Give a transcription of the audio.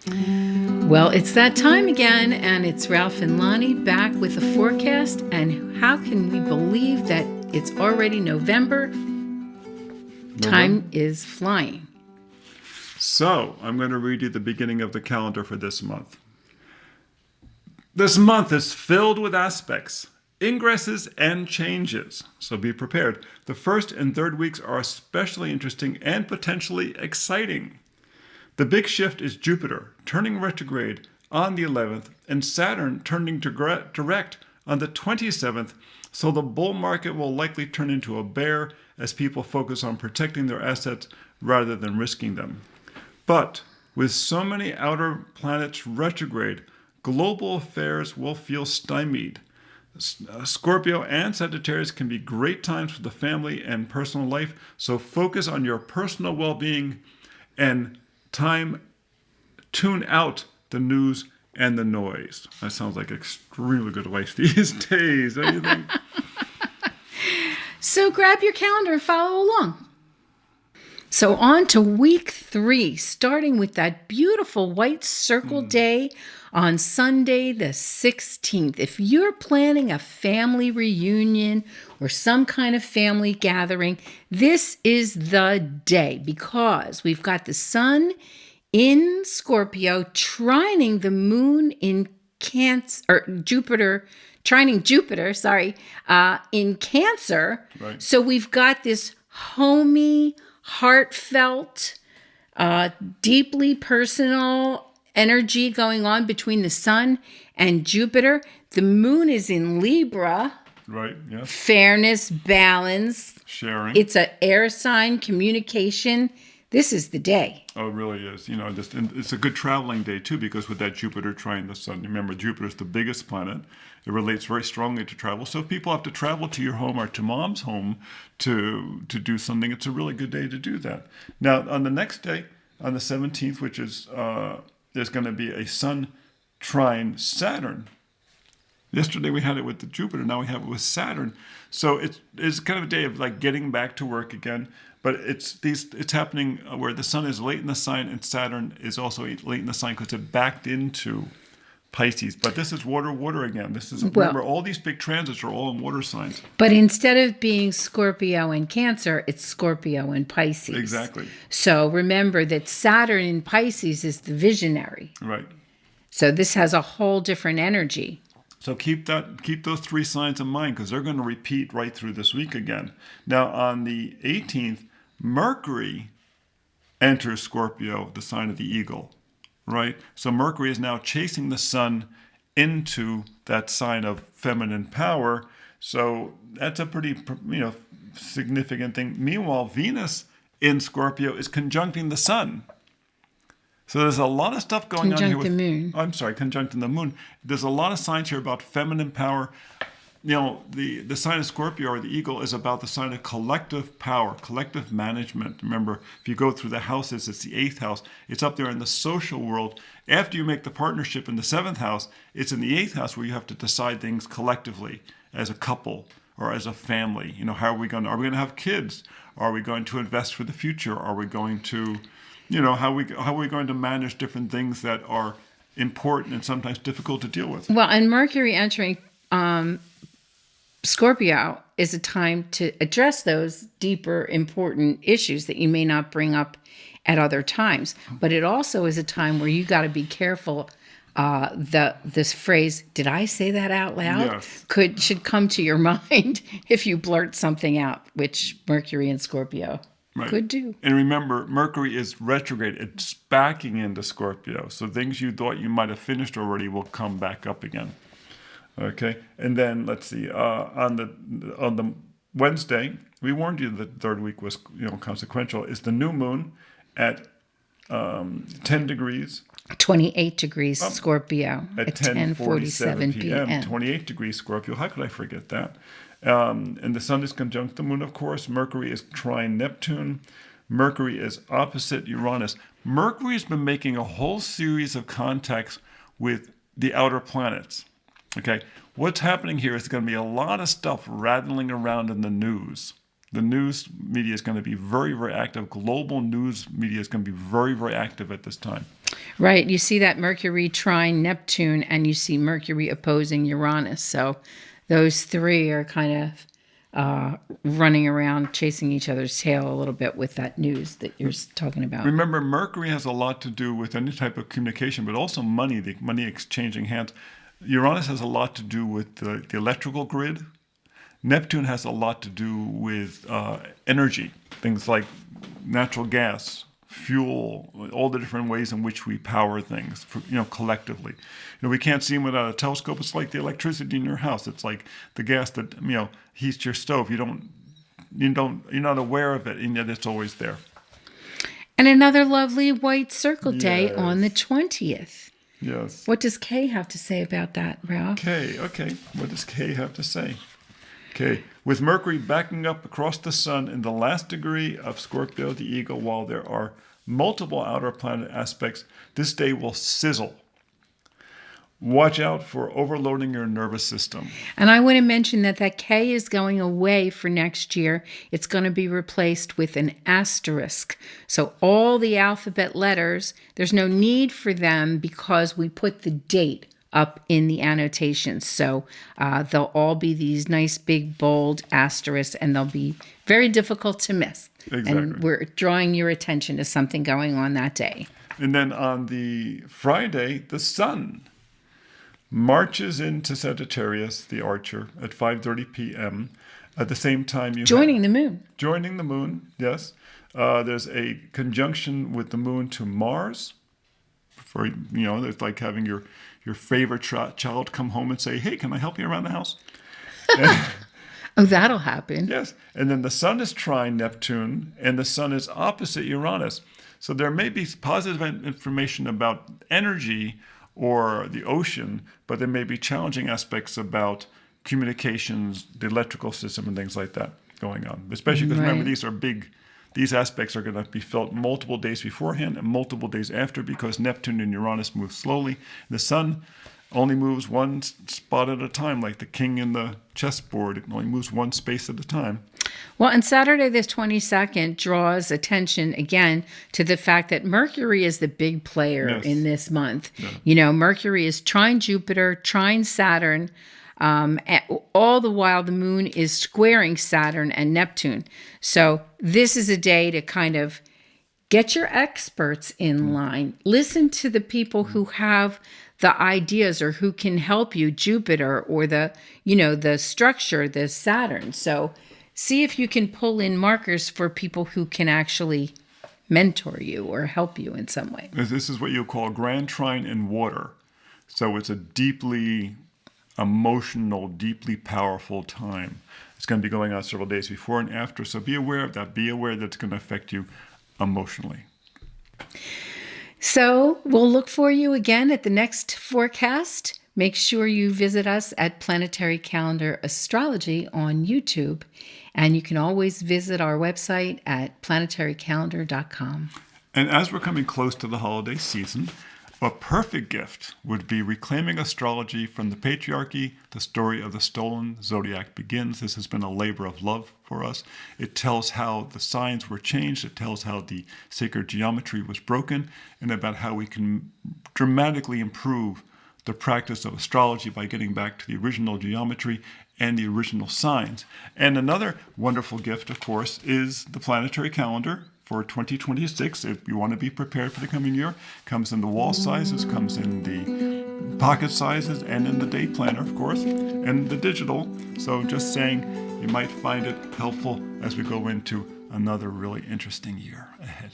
Well, it's that time again, and it's Ralph and Lonnie back with a forecast. And how can we believe that it's already November? Time is flying. So, I'm going to read you the beginning of the calendar for this month. This month is filled with aspects, ingresses, and changes, so be prepared. The first and third weeks are especially interesting and potentially exciting. The big shift is Jupiter turning retrograde on the 11th and Saturn turning direct on the 27th, so the bull market will likely turn into a bear as people focus on protecting their assets rather than risking them. But with so many outer planets retrograde, global affairs will feel stymied. Scorpio and Sagittarius can be great times for the family and personal life, so focus on your personal well-being and tune out the news and the noise. That sounds like extremely good advice these days. What do you think? So grab your calendar and follow along. So on to week 3, starting with that beautiful white circle day on Sunday the 16th. If you're planning a family reunion or some kind of family gathering, this is the day, because we've got the sun in Scorpio trining the moon in Cancer, or Jupiter, trining Jupiter, in Cancer. Right. So we've got this homey, heartfelt, deeply personal energy going on between the sun and Jupiter. The moon is in Libra. Right, yes. Fairness, balance. Sharing. It's an air sign, communication. This is the day. Oh, it really is. And it's a good traveling day, too, because with that Jupiter trining the sun, remember, Jupiter is the biggest planet. It relates very strongly to travel. So if people have to travel to your home or to mom's home to do something, it's a really good day to do that. Now, on the next day, on the 17th, which is, there's going to be a sun trine Saturn. Yesterday we had it with the Jupiter, now we have it with Saturn. So it's kind of a day of like getting back to work again. But it's happening where the sun is late in the sign and Saturn is also late in the sign because it backed into Pisces. But this is water again. Remember, all these big transits are all in water signs. But instead of being Scorpio and Cancer, it's Scorpio and Pisces. Exactly. So remember that Saturn in Pisces is the visionary. Right. So this has a whole different energy. So keep those 3 signs in mind, because they're going to repeat right through this week again. Now on the 18th, Mercury enters Scorpio, the sign of the eagle, right? So Mercury is now chasing the sun into that sign of feminine power. So that's a pretty, significant thing. Meanwhile, Venus in Scorpio is conjuncting the sun. So there's a lot of stuff going on here with the moon. Conjuncting the moon. There's a lot of signs here about feminine power. The sign of Scorpio, or the eagle, is about the sign of collective power, collective management. Remember, if you go through the houses, it's the 8th house. It's up there in the social world. After you make the partnership in the 7th house, it's in the 8th house where you have to decide things collectively as a couple or as a family. Are we going to have kids? Are we going to invest for the future? Are we going to, how are we going to manage different things that are important and sometimes difficult to deal with? Well, and Mercury entering Scorpio is a time to address those deeper, important issues that you may not bring up at other times. But it also is a time where you got to be careful. This phrase, did I say that out loud? Yes. Should come to your mind if you blurt something out, which Mercury and Scorpio could do. And remember, Mercury is retrograde. It's backing into Scorpio. So things you thought you might have finished already will come back up again. Okay, and then let's see. On the Wednesday, we warned you the third week was consequential. Is the new moon at 10 degrees, 28 degrees Scorpio at 10:47 p.m. 28 degrees Scorpio. How could I forget that? And the sun is conjunct the moon, of course. Mercury is trine Neptune. Mercury is opposite Uranus. Mercury has been making a whole series of contacts with the outer planets. Okay, what's happening here is going to be a lot of stuff rattling around in the news. The news media is going to be very, very active. Global news media is going to be very, very active at this time. Right. You see that Mercury trine Neptune, and you see Mercury opposing Uranus. So those three are kind of running around chasing each other's tail a little bit with that news that you're talking about. Remember, Mercury has a lot to do with any type of communication, but also money, the money exchanging hands. Uranus has a lot to do with the electrical grid. Neptune has a lot to do with energy, things like natural gas, fuel, all the different ways in which we power things, collectively. We can't see them without a telescope. It's like the electricity in your house. It's like the gas that heats your stove. You're not aware of it, and yet it's always there. And another lovely white circle day on the 20th. Yes. What does Kay have to say about that, Ralph? Okay. What does Kay have to say? Okay, with Mercury backing up across the sun in the last degree of Scorpio the Eagle, while there are multiple outer planet aspects, this day will sizzle. Watch out for overloading your nervous system. And I want to mention that K is going away for next year. It's going to be replaced with an asterisk. So all the alphabet letters, there's no need for them because we put the date up in the annotations. So they'll all be these nice big bold asterisks, and they'll be very difficult to miss. Exactly. And we're drawing your attention to something going on that day. And then on the Friday, the sun marches into Sagittarius, the Archer, at 5:30 p.m. At the same time, joining the moon. Joining the moon, yes. There's a conjunction with the moon to Mars. It's like having your favorite child come home and say, "Hey, can I help you around the house?" Oh, that'll happen. Yes. And then the sun is trine Neptune, and the sun is opposite Uranus. So there may be positive information about energy or the ocean, but there may be challenging aspects about communications, the electrical system, and things like that going on. Especially because remember, these are big. These aspects are going to be felt multiple days beforehand and multiple days after, because Neptune and Uranus move slowly. The sun only moves one spot at a time, like the king in the chessboard. It only moves one space at a time. Well, and Saturday the 22nd draws attention again to the fact that Mercury is the big player in this month. Yeah. Mercury is trine Jupiter, trine Saturn. All the while the moon is squaring Saturn and Neptune. So this is a day to kind of get your experts in line. Listen to the people who have the ideas or who can help you, Jupiter or the structure, the Saturn. So see if you can pull in markers for people who can actually mentor you or help you in some way. This is what you call grand trine in water. So it's a deeply emotional, deeply powerful time. It's going to be going on several days before and after. So be aware of that. Be aware that it's going to affect you emotionally. So we'll look for you again at the next forecast. Make sure you visit us at Planetary Calendar Astrology on YouTube. And you can always visit our website at planetarycalendar.com. And as we're coming close to the holiday season, a perfect gift would be Reclaiming Astrology from the Patriarchy. The story of the stolen zodiac begins. This has been a labor of love for us. It tells how the signs were changed. It tells how the sacred geometry was broken, and about how we can dramatically improve the practice of astrology by getting back to the original geometry and the original signs. And another wonderful gift, of course, is the planetary calendar for 2026. If you want to be prepared for the coming year, comes in the wall sizes, comes in the pocket sizes, and in the day planner, of course, and the digital. So just saying, you might find it helpful as we go into another really interesting year ahead.